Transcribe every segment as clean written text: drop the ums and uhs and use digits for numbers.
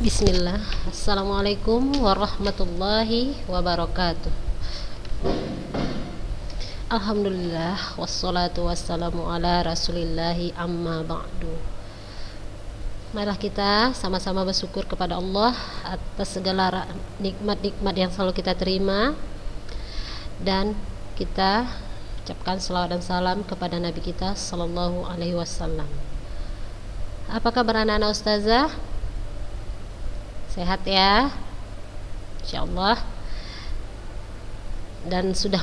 Bismillah. Assalamualaikum warahmatullahi wabarakatuh. Alhamdulillah wassalatu wassalamu ala rasulillahi amma ba'du. Marilah kita sama-sama bersyukur kepada Allah atas segala nikmat-nikmat yang selalu kita terima, dan kita ucapkan selawat dan salam kepada Nabi kita sallallahu alaihi wasallam. Apa kabar anak-anak ustazah? Sehat ya, insyaallah. Dan sudah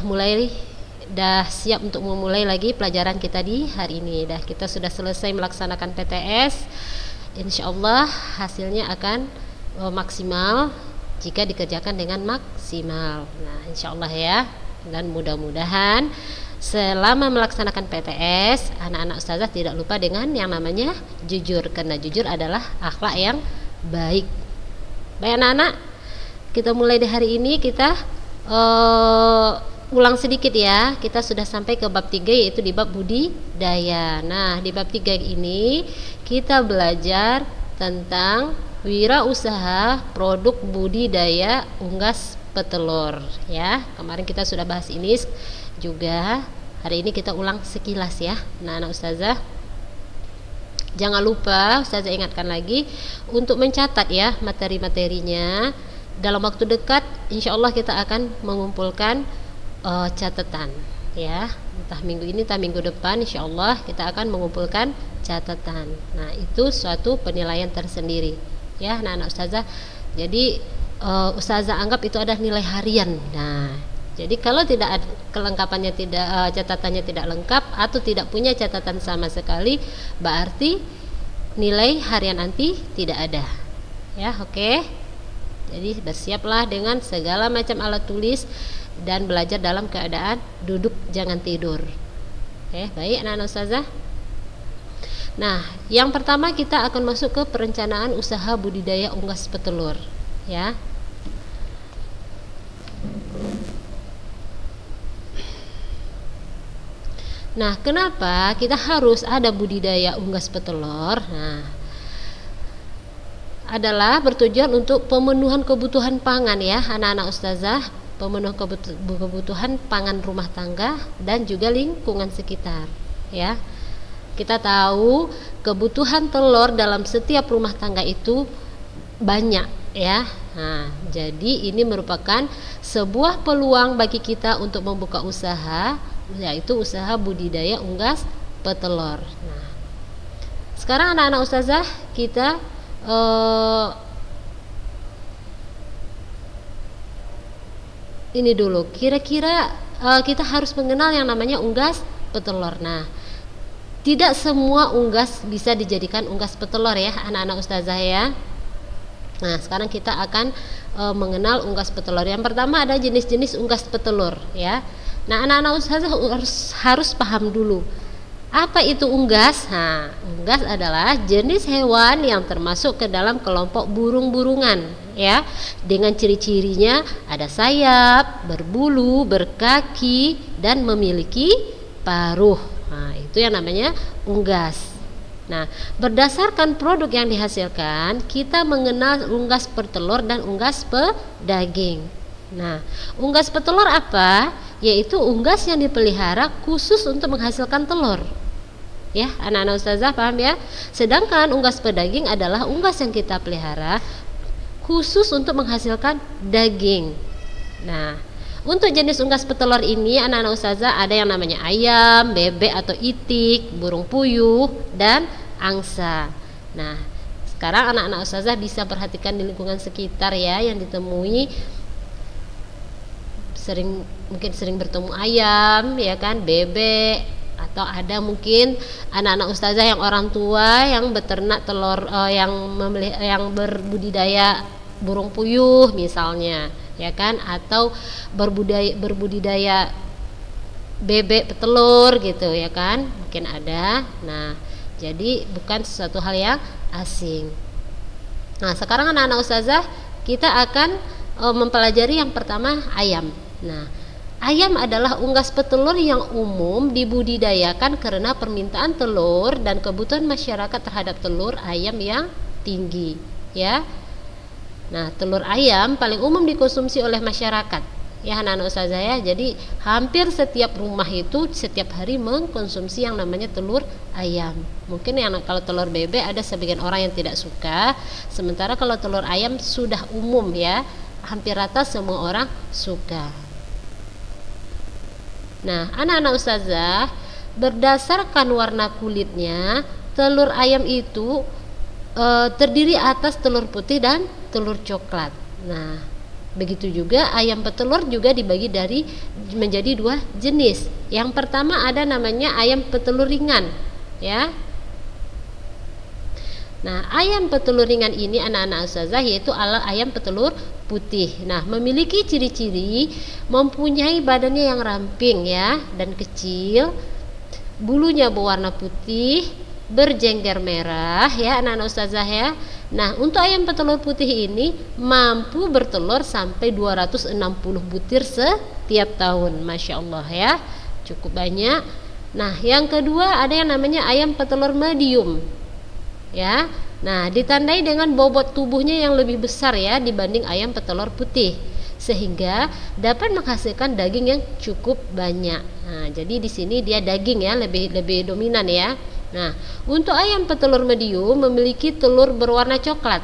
siap untuk memulai lagi pelajaran kita di hari ini. Kita sudah selesai melaksanakan PTS. Insyaallah hasilnya akan maksimal jika dikerjakan dengan maksimal. Nah, insyaallah ya. Dan mudah-mudahan selama melaksanakan PTS, anak-anak ustazah tidak lupa dengan yang namanya jujur, karena jujur adalah akhlak yang baik. Baik anak-anak, kita mulai di hari ini. Kita ulang sedikit ya. Kita sudah sampai ke bab 3, yaitu di bab budidaya. Nah, di bab 3 ini kita belajar tentang wirausaha produk budidaya unggas petelur ya. Kemarin kita sudah bahas ini juga. Hari ini kita ulang sekilas ya. Nah, anak ustazah, jangan lupa ustazah ingatkan lagi untuk mencatat ya materi-materinya. Dalam waktu dekat insyaallah kita akan mengumpulkan catatan ya. Entah minggu ini entah minggu depan insyaallah kita akan mengumpulkan catatan. Nah, itu suatu penilaian tersendiri ya anak-anak ustazah. Jadi ustazah anggap itu adalah nilai harian. Nah, jadi kalau tidak kelengkapannya catatannya tidak lengkap atau tidak punya catatan sama sekali, berarti nilai harian nanti tidak ada. Ya, oke. Jadi bersiaplah dengan segala macam alat tulis dan belajar dalam keadaan duduk, jangan tidur. Oke, baik anak-anak ustazah. Nah, yang pertama kita akan masuk ke perencanaan usaha budidaya unggas petelur ya. Nah, kenapa kita harus ada budidaya unggas petelur? Nah, adalah bertujuan untuk pemenuhan kebutuhan pangan ya anak-anak ustazah, pemenuhan kebutuhan pangan rumah tangga dan juga lingkungan sekitar ya. Kita tahu kebutuhan telur dalam setiap rumah tangga itu banyak ya. Nah, jadi ini merupakan sebuah peluang bagi kita untuk membuka usaha, yaitu usaha budidaya unggas petelur. Nah, sekarang anak-anak ustazah kita ini dulu, kira-kira kita harus mengenal yang namanya unggas petelur. Nah, tidak semua unggas bisa dijadikan unggas petelur ya anak-anak ustazah ya. Nah, sekarang kita akan mengenal unggas petelur. Yang pertama ada jenis-jenis unggas petelur ya. Nah, anak-anak ustazah harus paham dulu apa itu unggas. Nah, unggas adalah jenis hewan yang termasuk ke dalam kelompok burung-burungan ya. Dengan ciri-cirinya ada sayap, berbulu, berkaki dan memiliki paruh. Nah, itu yang namanya unggas. Nah, berdasarkan produk yang dihasilkan, kita mengenal unggas petelur dan unggas pedaging. Nah, unggas petelur apa? Yaitu unggas yang dipelihara khusus untuk menghasilkan telur. Ya, anak-anak ustazah paham ya? Sedangkan unggas pedaging adalah unggas yang kita pelihara khusus untuk menghasilkan daging. Nah, untuk jenis unggas petelur ini anak-anak ustazah ada yang namanya ayam, bebek atau itik, burung puyuh, dan angsa. Nah, sekarang anak-anak ustazah bisa perhatikan di lingkungan sekitar ya yang ditemui. Mungkin sering bertemu ayam ya kan, bebek, atau ada mungkin anak-anak ustazah yang orang tua yang beternak telur, yang berbudidaya burung puyuh misalnya ya kan, atau berbudidaya bebek petelur gitu ya kan, mungkin ada. Nah, jadi bukan sesuatu hal yang asing. Nah, sekarang anak-anak ustazah kita akan mempelajari yang pertama ayam. Nah, ayam adalah unggas petelur yang umum dibudidayakan karena permintaan telur dan kebutuhan masyarakat terhadap telur ayam yang tinggi ya. Nah, telur ayam paling umum dikonsumsi oleh masyarakat, ya anak-anak ustazah ya. Jadi hampir setiap rumah itu setiap hari mengkonsumsi yang namanya telur ayam. Mungkin yang kalau telur bebek ada sebagian orang yang tidak suka, sementara kalau telur ayam sudah umum ya, hampir rata semua orang suka. Nah, anak-anak ustazah, berdasarkan warna kulitnya, telur ayam itu terdiri atas telur putih dan telur coklat. Nah, begitu juga ayam petelur juga dibagi menjadi dua jenis. Yang pertama ada namanya ayam petelur ringan, ya. Nah, ayam petelur ringan ini anak-anak ustazah yaitu ayam petelur putih. Nah, memiliki ciri-ciri mempunyai badannya yang ramping ya dan kecil, bulunya berwarna putih, berjengger merah ya anak-anak ustazah ya. Nah, untuk ayam petelur putih ini mampu bertelur sampai 260 butir setiap tahun. Masya Allah ya, cukup banyak. Nah, yang kedua ada yang namanya ayam petelur medium ya. Nah, ditandai dengan bobot tubuhnya yang lebih besar ya dibanding ayam petelur putih, sehingga dapat menghasilkan daging yang cukup banyak. Nah, jadi di sini dia daging ya lebih dominan ya. Nah, untuk ayam petelur medium memiliki telur berwarna coklat.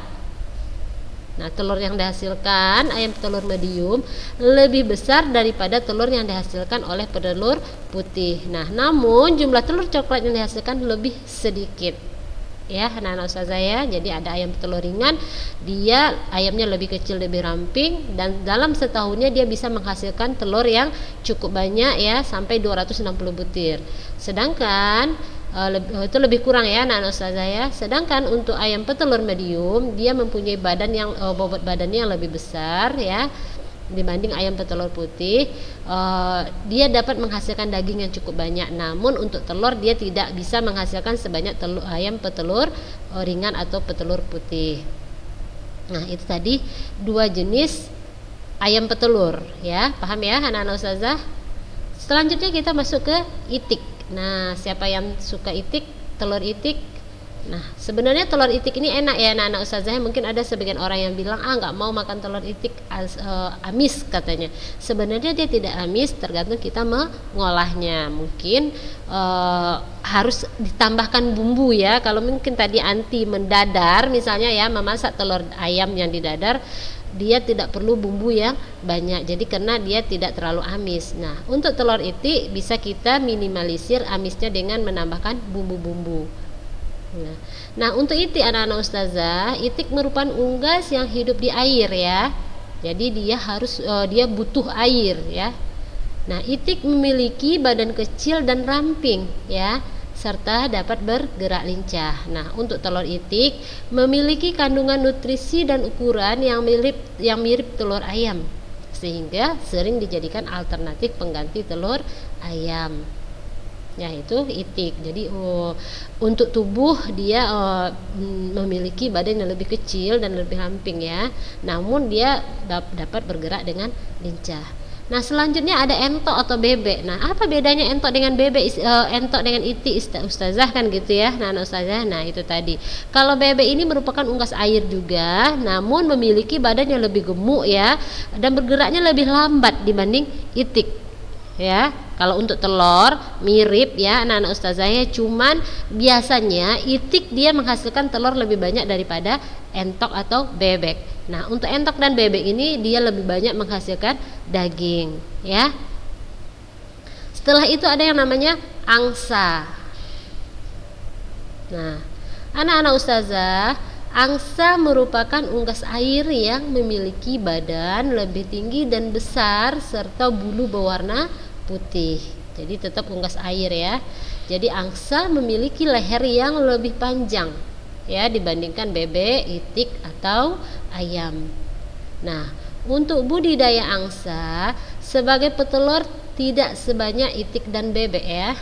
Nah, telur yang dihasilkan ayam petelur medium lebih besar daripada telur yang dihasilkan oleh petelur putih. Nah, namun jumlah telur coklat yang dihasilkan lebih sedikit. Ya, anak-anak ustazah ya. Jadi ada ayam petelur ringan, dia ayamnya lebih kecil, lebih ramping, dan dalam setahunnya dia bisa menghasilkan telur yang cukup banyak ya, sampai 260 butir. Sedangkan itu lebih kurang ya anak-anak ustazah ya. Sedangkan untuk ayam petelur medium dia mempunyai bobot badannya yang lebih besar ya dibanding ayam petelur putih. Dia dapat menghasilkan daging yang cukup banyak, namun untuk telur dia tidak bisa menghasilkan sebanyak ayam petelur ringan atau petelur putih. Nah, itu tadi dua jenis ayam petelur ya, paham ya anak-anak ustazah. Selanjutnya kita masuk ke itik. Nah, siapa yang suka itik, telur itik? Nah, sebenarnya telur itik ini enak ya anak-anak ustazah. Mungkin ada sebagian orang yang bilang nggak mau makan telur itik, amis katanya. Sebenarnya dia tidak amis, tergantung kita mengolahnya. Mungkin harus ditambahkan bumbu ya. Kalau mungkin tadi anti mendadar misalnya ya, memasak telur ayam yang didadar, dia tidak perlu bumbu yang banyak, jadi karena dia tidak terlalu amis. Nah, untuk telur itik bisa kita minimalisir amisnya dengan menambahkan bumbu-bumbu. Nah, untuk itik anak-anak ustazah, itik merupakan unggas yang hidup di air ya. Jadi dia butuh air ya. Nah, itik memiliki badan kecil dan ramping ya, serta dapat bergerak lincah. Nah, untuk telur itik memiliki kandungan nutrisi dan ukuran yang mirip telur ayam, sehingga sering dijadikan alternatif pengganti telur ayam. Yaitu itik. Jadi untuk tubuh dia memiliki badan yang lebih kecil dan lebih ramping ya, namun dia dapat bergerak dengan lincah. Nah, selanjutnya ada entok atau bebek. Nah, apa bedanya entok dengan bebek, entok dengan itik ustazah kan gitu ya. Nah, ustazah, nah itu tadi. Kalau bebek ini merupakan unggas air juga, namun memiliki badan yang lebih gemuk ya, dan bergeraknya lebih lambat dibanding itik. Ya, kalau untuk telur mirip ya anak-anak ustazah ya, cuman biasanya itik dia menghasilkan telur lebih banyak daripada entok atau bebek. Nah, untuk entok dan bebek ini dia lebih banyak menghasilkan daging ya. Setelah itu ada yang namanya angsa. Nah, anak-anak ustazah, angsa merupakan unggas air yang memiliki badan lebih tinggi dan besar serta bulu berwarna putih. Jadi tetap unggas air ya. Jadi angsa memiliki leher yang lebih panjang ya dibandingkan bebek, itik atau ayam. Nah, untuk budidaya angsa sebagai petelur tidak sebanyak itik dan bebek ya.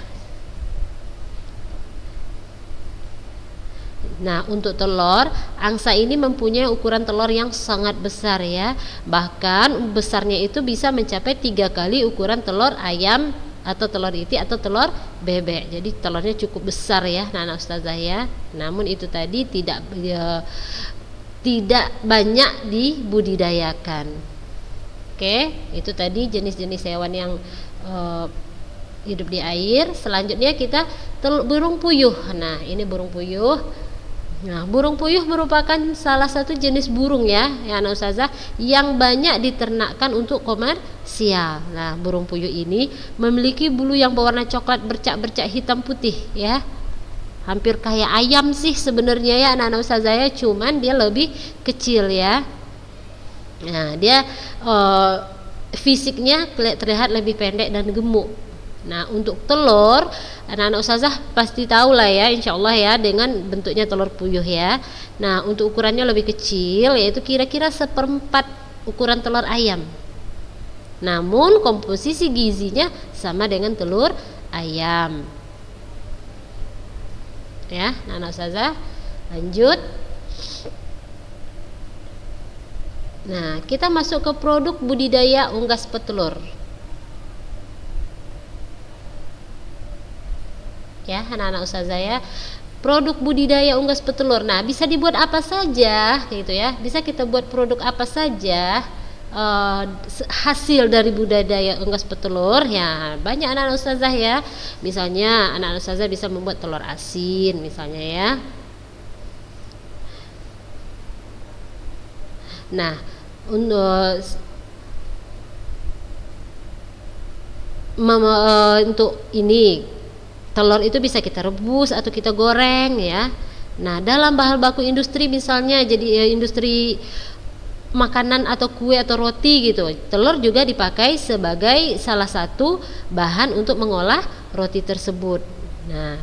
Nah, untuk telur, angsa ini mempunyai ukuran telur yang sangat besar ya. Bahkan besarnya itu bisa mencapai 3 kali ukuran telur ayam atau telur itik atau telur bebek. Jadi telurnya cukup besar ya, anak ustazah ya. Namun itu tadi tidak tidak banyak dibudidayakan. Oke, itu tadi jenis-jenis hewan yang hidup di air. Selanjutnya kita burung puyuh. Nah, ini burung puyuh. Nah, burung puyuh merupakan salah satu jenis burung ya anak ustazah, yang banyak diternakkan untuk komersial. Nah, burung puyuh ini memiliki bulu yang berwarna coklat bercak-bercak hitam putih ya. Hampir kayak ayam sih sebenarnya ya anak-anak ustazah ya, cuman dia lebih kecil ya. Nah, dia fisiknya terlihat lebih pendek dan gemuk. Nah, untuk telur, anak-anak ustazah pasti tahu lah ya, insya Allah ya, dengan bentuknya telur puyuh ya. Nah, untuk ukurannya lebih kecil, yaitu kira-kira 1/4 ukuran telur ayam. Namun komposisi gizinya sama dengan telur ayam. Ya, anak-anak ustazah, lanjut. Nah, kita masuk ke produk budidaya unggas petelur. Ya, anak-anak ustazah ya, produk budidaya unggas petelur. Nah, bisa dibuat apa saja gitu ya, bisa kita buat produk apa saja hasil dari budidaya unggas petelur ya. Banyak anak-anak ustazah ya, misalnya anak-anak ustazah bisa membuat telur asin misalnya ya. Nah, untuk ini telur itu bisa kita rebus atau kita goreng ya. Nah, dalam bahan baku industri misalnya, jadi industri makanan atau kue atau roti gitu, telur juga dipakai sebagai salah satu bahan untuk mengolah roti tersebut. Nah,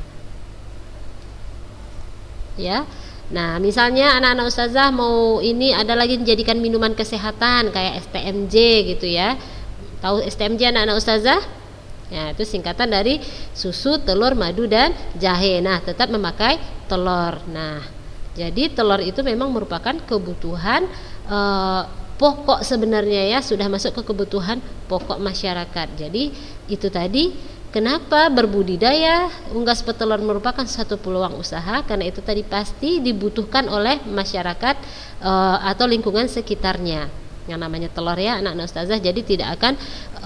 ya. Nah, misalnya anak-anak ustazah mau ini ada lagi menjadikan minuman kesehatan kayak STMJ gitu ya. Tahu STMJ anak-anak ustazah? Ya, itu singkatan dari susu, telur, madu, dan jahe. Nah, tetap memakai telur. Nah, jadi telur itu memang merupakan kebutuhan pokok sebenarnya ya, sudah masuk ke kebutuhan pokok masyarakat. Jadi itu tadi kenapa berbudidaya unggas petelur merupakan satu peluang usaha, karena itu tadi pasti dibutuhkan oleh masyarakat atau lingkungan sekitarnya. Yang namanya telur ya anak-anak ustazah, jadi tidak akan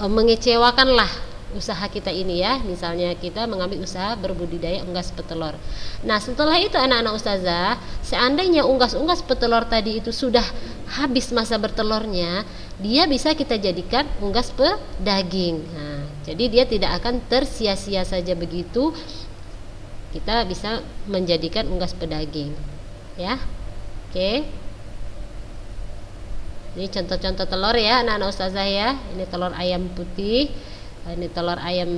mengecewakan lah usaha kita ini ya. Misalnya kita mengambil usaha berbudidaya unggas petelur. Nah, setelah itu anak-anak ustazah, seandainya unggas-unggas petelur tadi itu sudah habis masa bertelurnya, dia bisa kita jadikan unggas pedaging. Nah, jadi dia tidak akan tersia-sia saja begitu. Kita bisa menjadikan unggas pedaging ya. Oke, ini contoh-contoh telur ya anak-anak ustazah ya. Ini telur ayam putih, ini telur ayam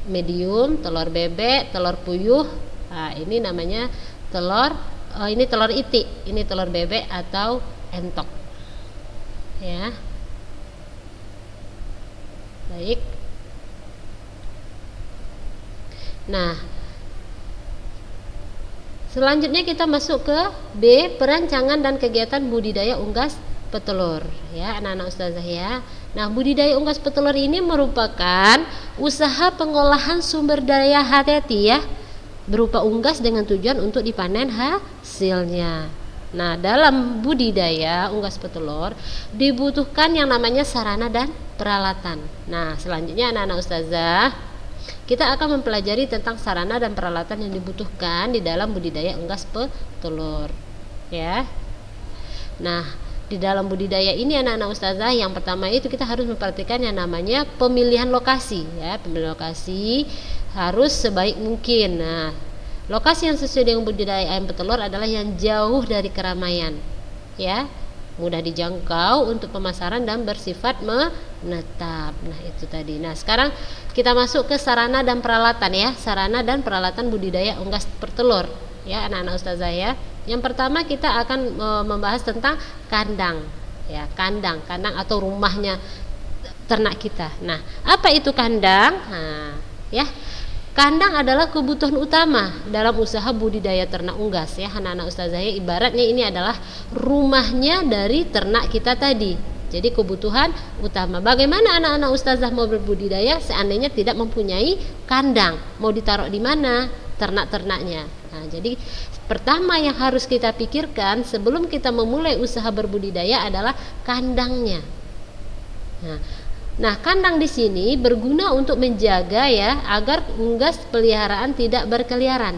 medium, telur bebek, telur puyuh. Nah, ini namanya telur ini telur itik, ini telur bebek atau entok ya. Baik. Nah, selanjutnya kita masuk ke B, perancangan dan kegiatan budidaya unggas petelur ya anak-anak ustazah ya. Nah, budidaya unggas petelur ini merupakan usaha pengolahan sumber daya hayati ya, berupa unggas dengan tujuan untuk dipanen hasilnya. Nah, dalam budidaya unggas petelur dibutuhkan yang namanya sarana dan peralatan. Nah, selanjutnya anak-anak ustazah, kita akan mempelajari tentang sarana dan peralatan yang dibutuhkan di dalam budidaya unggas petelur ya. Nah, di dalam budidaya ini anak-anak ustazah, yang pertama itu kita harus memperhatikan yang namanya pemilihan lokasi ya. Pemilihan lokasi harus sebaik mungkin. Nah, lokasi yang sesuai dengan budidaya ayam petelur adalah yang jauh dari keramaian ya, mudah dijangkau untuk pemasaran dan bersifat menetap. Nah, itu tadi. Nah, sekarang kita masuk ke sarana dan peralatan ya. Sarana dan peralatan budidaya unggas petelur ya anak-anak ustazah ya. Yang pertama kita akan membahas tentang kandang ya, kandang atau rumahnya ternak kita. Nah, apa itu kandang? Nah, ya, kandang adalah kebutuhan utama dalam usaha budidaya ternak unggas ya anak-anak ustazah ya. Ibaratnya ini adalah rumahnya dari ternak kita tadi. Jadi kebutuhan utama. Bagaimana anak-anak ustazah mau berbudidaya seandainya tidak mempunyai kandang? Mau ditaruh di mana? ternak-ternaknya. Nah, jadi pertama yang harus kita pikirkan sebelum kita memulai usaha berbudidaya adalah kandangnya. Nah, kandang di sini berguna untuk menjaga ya agar unggas peliharaan tidak berkeliaran.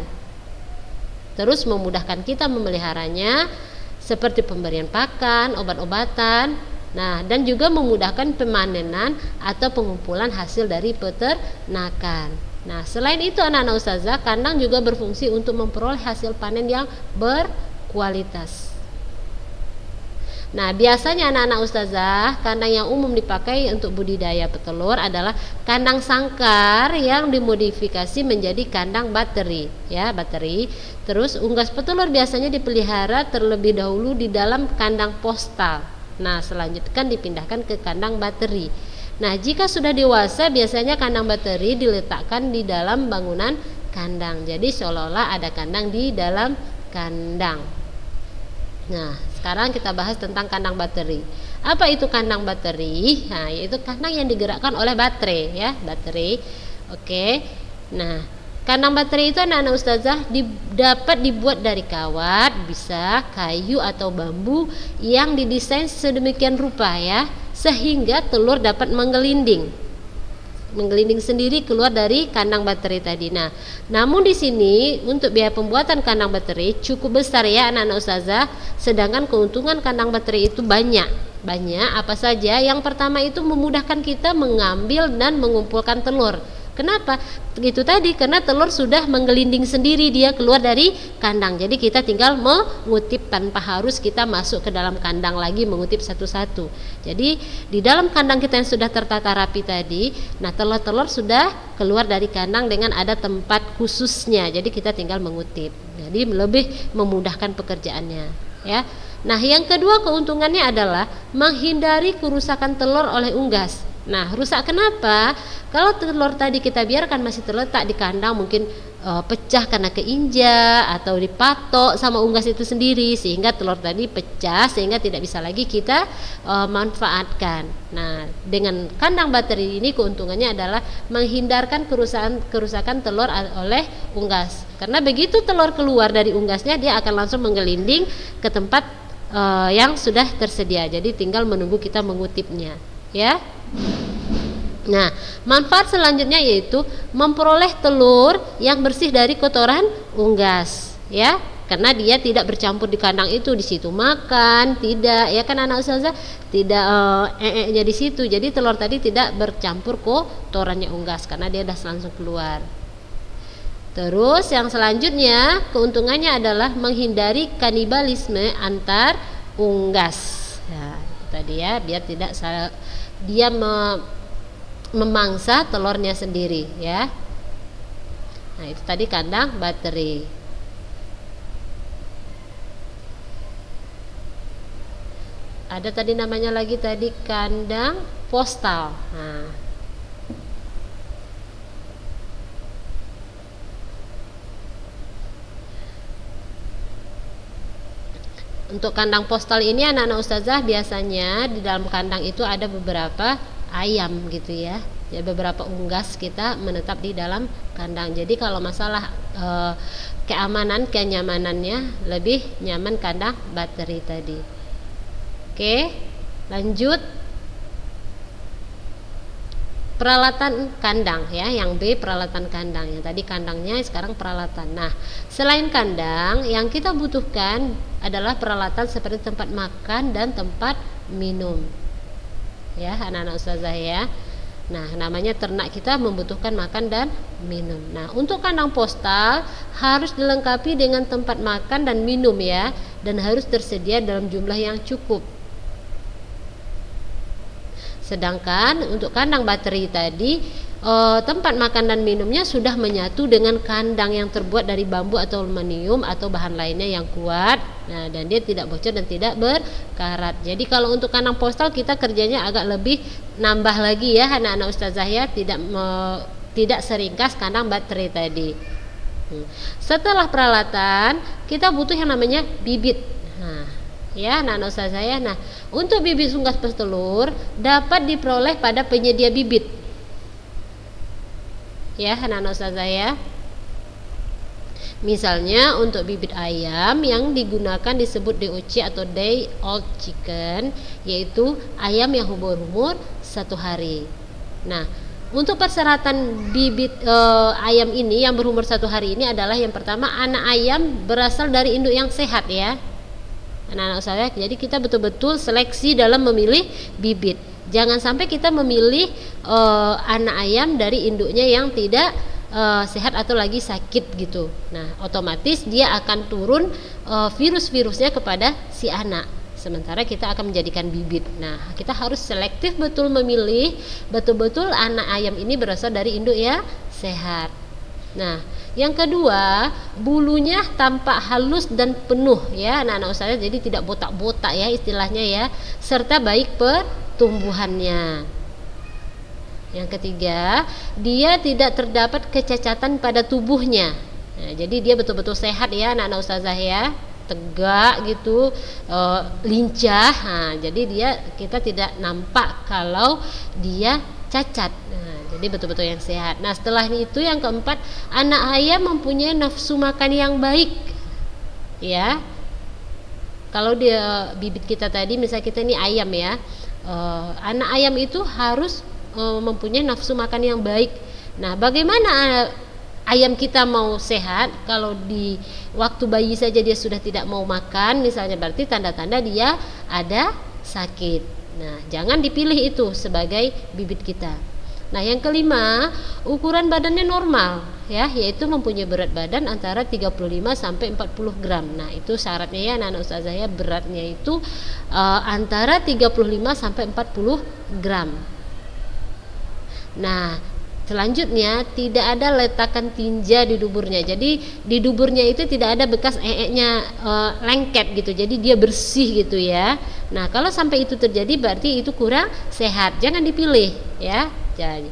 Terus memudahkan kita memeliharanya seperti pemberian pakan, obat-obatan. Nah, dan juga memudahkan pemanenan atau pengumpulan hasil dari peternakan. Nah, selain itu anak-anak ustazah, kandang juga berfungsi untuk memperoleh hasil panen yang berkualitas. Nah, biasanya anak-anak ustazah, kandang yang umum dipakai untuk budidaya petelur adalah kandang sangkar yang dimodifikasi menjadi kandang bateri, ya, bateri. Terus unggas petelur biasanya dipelihara terlebih dahulu di dalam kandang postal. Nah, selanjutnya dipindahkan ke kandang bateri. Nah, jika sudah dewasa biasanya kandang bateri diletakkan di dalam bangunan kandang. Jadi seolah-olah ada kandang di dalam kandang. Nah, sekarang kita bahas tentang kandang bateri. Apa itu kandang bateri? Nah, yaitu kandang yang digerakkan oleh baterai, ya, baterai. Oke. Nah, kandang baterai itu anak-anak ustazah dapat dibuat dari kawat, bisa kayu atau bambu yang didesain sedemikian rupa ya, sehingga telur dapat menggelinding sendiri keluar dari kandang baterai tadi. Nah, namun di sini untuk biaya pembuatan kandang baterai cukup besar ya anak-anak ustazah, sedangkan keuntungan kandang baterai itu banyak. Apa saja? Yang pertama itu memudahkan kita mengambil dan mengumpulkan telur. Kenapa? Itu tadi, karena telur sudah menggelinding sendiri, dia keluar dari kandang. Jadi kita tinggal mengutip tanpa harus kita masuk ke dalam kandang lagi mengutip satu-satu. Jadi di dalam kandang kita yang sudah tertata rapi tadi, nah telur-telur sudah keluar dari kandang dengan ada tempat khususnya. Jadi kita tinggal mengutip. Jadi lebih memudahkan pekerjaannya, ya. Nah, yang kedua keuntungannya adalah menghindari kerusakan telur oleh unggas. Nah, rusak kenapa? Kalau telur tadi kita biarkan masih terletak di kandang, mungkin pecah karena keinjak atau dipatok sama unggas itu sendiri, sehingga telur tadi pecah sehingga tidak bisa lagi kita manfaatkan. Nah, dengan kandang bateri ini keuntungannya adalah menghindarkan kerusakan telur oleh unggas. Karena begitu telur keluar dari unggasnya, dia akan langsung menggelinding ke tempat yang sudah tersedia. Jadi tinggal menunggu kita mengutipnya, ya. Nah, manfaat selanjutnya yaitu memperoleh telur yang bersih dari kotoran unggas, ya, karena dia tidak bercampur di kandang itu, di situ makan, tidak, ya kan anak ustazah, tidak nya di situ, jadi telur tadi tidak bercampur kotorannya unggas karena dia sudah langsung keluar. Terus yang selanjutnya keuntungannya adalah menghindari kanibalisme antar unggas. Nah, itu tadi ya, biar tidak dia memangsa telurnya sendiri, ya. Nah, itu tadi kandang bateri. Ada tadi namanya lagi tadi kandang postal. Nah, untuk kandang postal ini anak-anak ustazah biasanya di dalam kandang itu ada beberapa ayam gitu ya. Ya, beberapa unggas kita menetap di dalam kandang. Jadi kalau masalah keamanan, kenyamanannya lebih nyaman kandang bateri tadi. Oke, lanjut. Peralatan kandang ya, yang B peralatan kandang, yang tadi kandangnya sekarang peralatan. Nah, selain kandang yang kita butuhkan adalah peralatan seperti tempat makan dan tempat minum, ya anak-anak ustazah ya. Nah, namanya ternak kita membutuhkan makan dan minum. Nah, untuk kandang postal harus dilengkapi dengan tempat makan dan minum ya, dan harus tersedia dalam jumlah yang cukup. Sedangkan untuk kandang bateri tadi tempat makan dan minumnya sudah menyatu dengan kandang yang terbuat dari bambu atau aluminium atau bahan lainnya yang kuat. Nah, dan dia tidak bocor dan tidak berkarat. Jadi kalau untuk kandang postal kita kerjanya agak lebih nambah lagi ya anak-anak ustazah ya, tidak seringkas kandang bateri tadi. Setelah peralatan kita butuh yang namanya bibit. Nah, ya anak-anak ustazah ya. Nah, untuk bibit unggas petelur dapat diperoleh pada penyedia bibit, ya anak-anak ustazah ya. Misalnya untuk bibit ayam yang digunakan disebut DOC atau day old chicken, yaitu ayam yang berumur 1 hari. Nah, untuk persyaratan bibit ayam ini yang berumur 1 hari ini adalah yang pertama, anak ayam berasal dari induk yang sehat ya, anak-anak saya. Jadi kita betul-betul seleksi dalam memilih bibit. Jangan sampai kita memilih anak ayam dari induknya yang tidak sehat atau lagi sakit gitu. Nah, otomatis dia akan turun virus-virusnya kepada si anak. Sementara kita akan menjadikan bibit. Nah, kita harus selektif betul memilih betul-betul anak ayam ini berasal dari induk ya sehat. Nah, yang kedua, bulunya tampak halus dan penuh ya anak-anak saya, jadi tidak botak-botak ya istilahnya ya, serta baik pertumbuhannya. Yang ketiga, dia tidak terdapat kecacatan pada tubuhnya. Nah, jadi dia betul-betul sehat ya anak-anak ustazah ya, tegak gitu, lincah. Nah, jadi kita tidak nampak kalau dia cacat. Nah, jadi betul-betul yang sehat. Nah, setelah itu yang keempat, anak ayam mempunyai nafsu makan yang baik. Ya. Kalau dia bibit kita tadi, misalnya kita ini ayam ya, anak ayam itu harus mempunyai nafsu makan yang baik. Nah, bagaimana ayam kita mau sehat kalau di waktu bayi saja dia sudah tidak mau makan misalnya, berarti tanda-tanda dia ada sakit. Nah, jangan dipilih itu sebagai bibit kita. Nah, yang kelima, ukuran badannya normal ya, yaitu mempunyai berat badan antara 35 sampai 40 gram. Nah, itu syaratnya ya anak-anak ustazah ya, beratnya itu antara 35 sampai 40 gram. Nah, selanjutnya tidak ada letakan tinja di duburnya. Jadi di duburnya itu tidak ada bekas ee-nya lengket gitu. Jadi dia bersih gitu ya. Nah, kalau sampai itu terjadi berarti itu kurang sehat. Jangan dipilih ya. Jadi.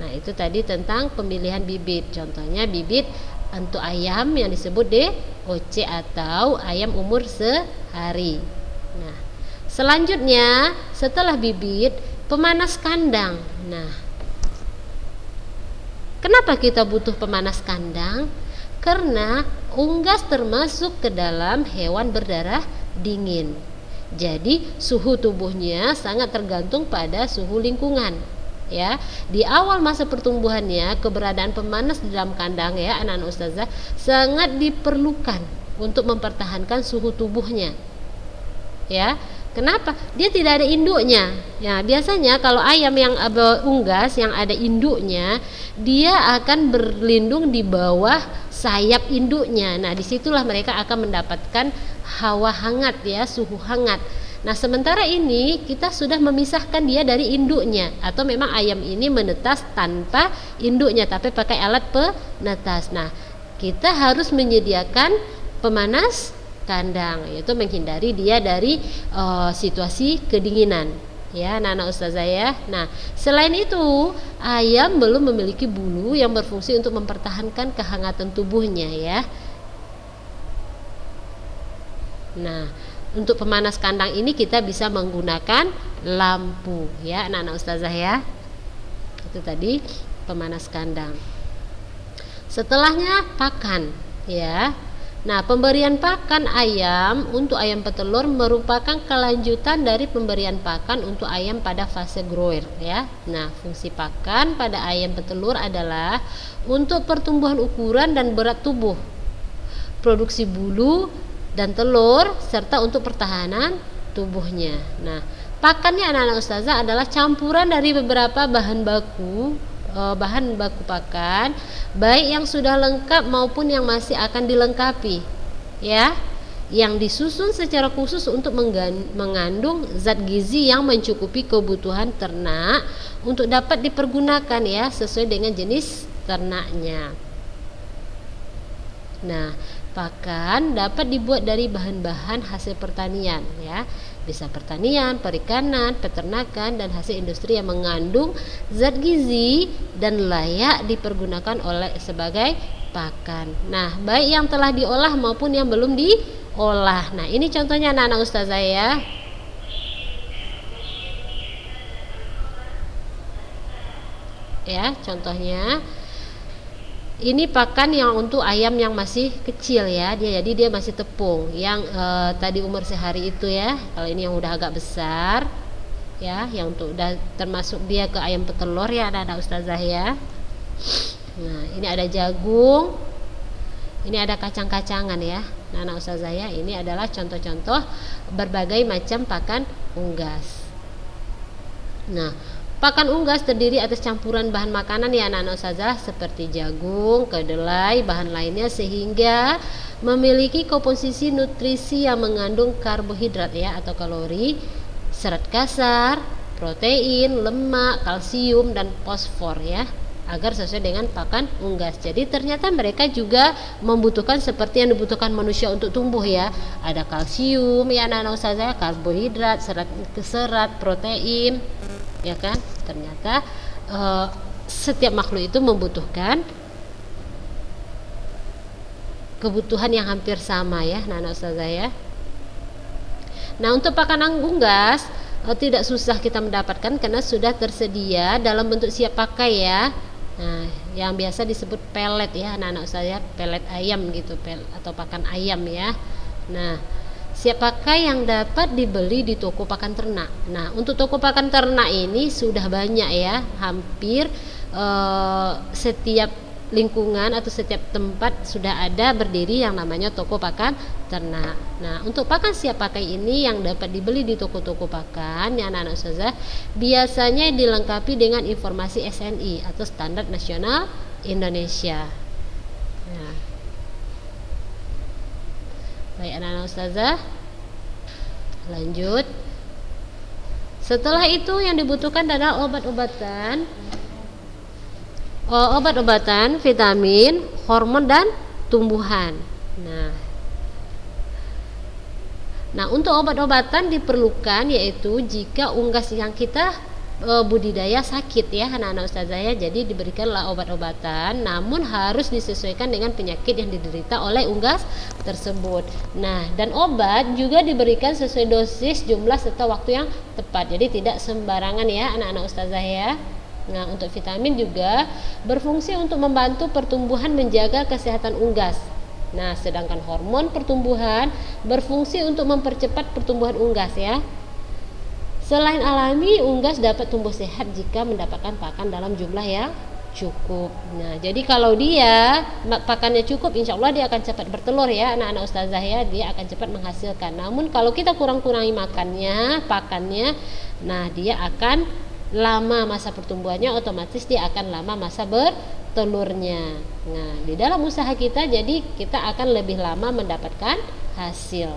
Nah, itu tadi tentang pemilihan bibit. Contohnya bibit untuk ayam yang disebut DOC atau ayam umur sehari. Nah, selanjutnya setelah bibit, pemanas kandang. Nah, kenapa kita butuh pemanas kandang? Karena unggas termasuk ke dalam hewan berdarah dingin. Jadi suhu tubuhnya sangat tergantung pada suhu lingkungan. Ya, di awal masa pertumbuhannya keberadaan pemanas di dalam kandang ya anak-anak ustazah sangat diperlukan untuk mempertahankan suhu tubuhnya. Ya, kenapa? Dia tidak ada induknya. Ya, biasanya kalau ayam yang unggas yang ada induknya, dia akan berlindung di bawah sayap induknya. Nah, disitulah mereka akan mendapatkan hawa hangat ya, suhu hangat. Nah, sementara ini kita sudah memisahkan dia dari induknya, atau memang ayam ini menetas tanpa induknya tapi pakai alat penetas. Nah, kita harus menyediakan pemanas kandang, yaitu menghindari dia dari situasi kedinginan ya anak-anak ustazah ya. Nah, selain itu ayam belum memiliki bulu yang berfungsi untuk mempertahankan kehangatan tubuhnya ya. Nah, untuk pemanas kandang ini kita bisa menggunakan lampu ya anak-anak ustazah ya. Itu tadi pemanas kandang. Setelahnya pakan ya. Nah, pemberian pakan ayam untuk ayam petelur merupakan kelanjutan dari pemberian pakan untuk ayam pada fase grower ya. Nah, fungsi pakan pada ayam petelur adalah untuk pertumbuhan ukuran dan berat tubuh, produksi bulu dan telur, serta untuk pertahanan tubuhnya. Nah, pakannya anak-anak ustazah adalah campuran dari beberapa bahan baku pakan, baik yang sudah lengkap maupun yang masih akan dilengkapi ya, yang disusun secara khusus untuk mengandung zat gizi yang mencukupi kebutuhan ternak untuk dapat dipergunakan ya sesuai dengan jenis ternaknya. Nah, pakan dapat dibuat dari bahan-bahan hasil pertanian ya, bisa pertanian, perikanan, peternakan, dan hasil industri yang mengandung zat gizi dan layak dipergunakan sebagai pakan. Nah, baik yang telah diolah maupun yang belum diolah. Nah, ini contohnya anak-anak ustazah ya. Ya, contohnya Ini pakan yang untuk ayam yang masih kecil ya, jadi dia masih tepung. Yang tadi umur sehari itu ya. Kalau ini yang udah agak besar ya, yang untuk udah termasuk dia ke ayam petelur ya, ada ustazah ya. Nah, ini ada jagung, ini ada kacang-kacangan ya. Nah, ustazah ya, ini adalah contoh-contoh berbagai macam pakan unggas. Nah, pakan unggas terdiri atas campuran bahan makanan ya anak-anak ustazah, seperti jagung, kedelai, bahan lainnya, sehingga memiliki komposisi nutrisi yang mengandung karbohidrat ya atau kalori, serat kasar, protein, lemak, kalsium, dan fosfor ya, agar sesuai dengan pakan unggas. Jadi ternyata mereka juga membutuhkan seperti yang dibutuhkan manusia untuk tumbuh ya. Ada kalsium ya anak-anak ustazah, karbohidrat, serat, protein ya kan. Ternyata setiap makhluk itu membutuhkan kebutuhan yang hampir sama ya anak-anak ustazah ya. Nah, untuk pakan unggas tidak susah kita mendapatkan karena sudah tersedia dalam bentuk siap pakai ya. Nah, yang biasa disebut pelet ya anak-anak ustazah, pelet ayam gitu, atau pakan ayam ya. Nah, siap pakai yang dapat dibeli di toko pakan ternak. Nah, untuk toko pakan ternak ini sudah banyak ya, hampir setiap lingkungan atau setiap tempat sudah ada berdiri yang namanya toko pakan ternak. Nah, untuk pakan siap pakai ini yang dapat dibeli di toko-toko pakan ya anak-anak ustazah, biasanya dilengkapi dengan informasi SNI atau Standar Nasional Indonesia. Nah, baik anak-anak ustazah, lanjut. Setelah itu yang dibutuhkan adalah obat-obatan, vitamin, hormon, dan tumbuhan. Nah, untuk obat-obatan diperlukan yaitu jika unggas yang kita budidaya sakit ya anak-anak ustazah ya, jadi diberikanlah obat-obatan, namun harus disesuaikan dengan penyakit yang diderita oleh unggas tersebut. Nah, dan obat juga diberikan sesuai dosis, jumlah, serta waktu yang tepat, jadi tidak sembarangan ya anak-anak ustazah ya. Nah, untuk vitamin juga berfungsi untuk membantu pertumbuhan, menjaga kesehatan unggas. Nah, sedangkan hormon pertumbuhan berfungsi untuk mempercepat pertumbuhan unggas ya. Selain alami, unggas dapat tumbuh sehat jika mendapatkan pakan dalam jumlah yang cukup. Nah, jadi kalau dia pakannya cukup, insya Allah dia akan cepat bertelur ya anak-anak ustazah ya, dia akan cepat menghasilkan. Namun kalau kita kurang-kurangi pakannya, nah dia akan lama masa pertumbuhannya, otomatis dia akan lama masa bertelurnya. Nah, di dalam usaha kita, jadi kita akan lebih lama mendapatkan hasil.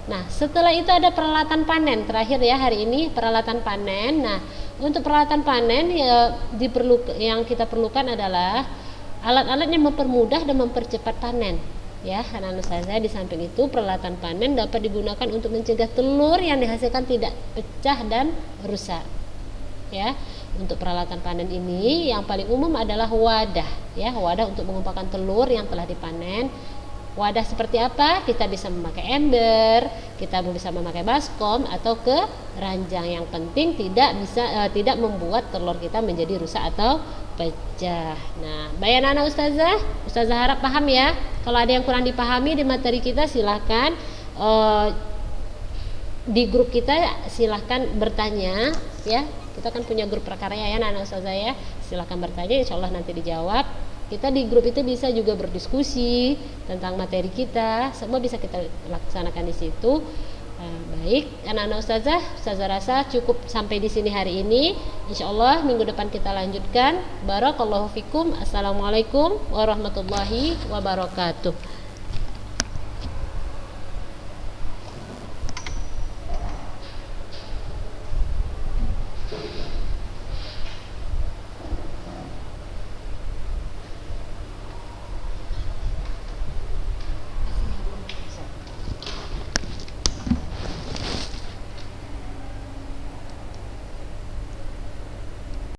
Nah, setelah itu ada peralatan panen. Terakhir ya hari ini peralatan panen. Nah, untuk peralatan panen yang kita perlukan adalah alat-alat yang mempermudah dan mempercepat panen. Ya, anak-anak saya, di samping itu peralatan panen dapat digunakan untuk mencegah telur yang dihasilkan tidak pecah dan rusak. Ya, untuk peralatan panen ini yang paling umum adalah wadah ya, wadah untuk mengumpulkan telur yang telah dipanen. Wadah seperti apa? Kita bisa memakai ember, kita bisa memakai baskom atau keranjang. Yang penting tidak membuat telur kita menjadi rusak atau pecah. Nah, baik anak ustazah harap paham ya. Kalau ada yang kurang dipahami di materi kita, silahkan di grup kita silahkan bertanya ya. Kita kan punya grup prakarya ya anak ustazah ya, silahkan bertanya, insya Allah nanti dijawab. Kita di grup itu bisa juga berdiskusi tentang materi kita, semua bisa kita laksanakan di situ. Baik anak-anak ustazah rasa cukup sampai di sini hari ini. Insya Allah minggu depan kita lanjutkan. Barakallahu fikum. Assalamualaikum warahmatullahi wabarakatuh.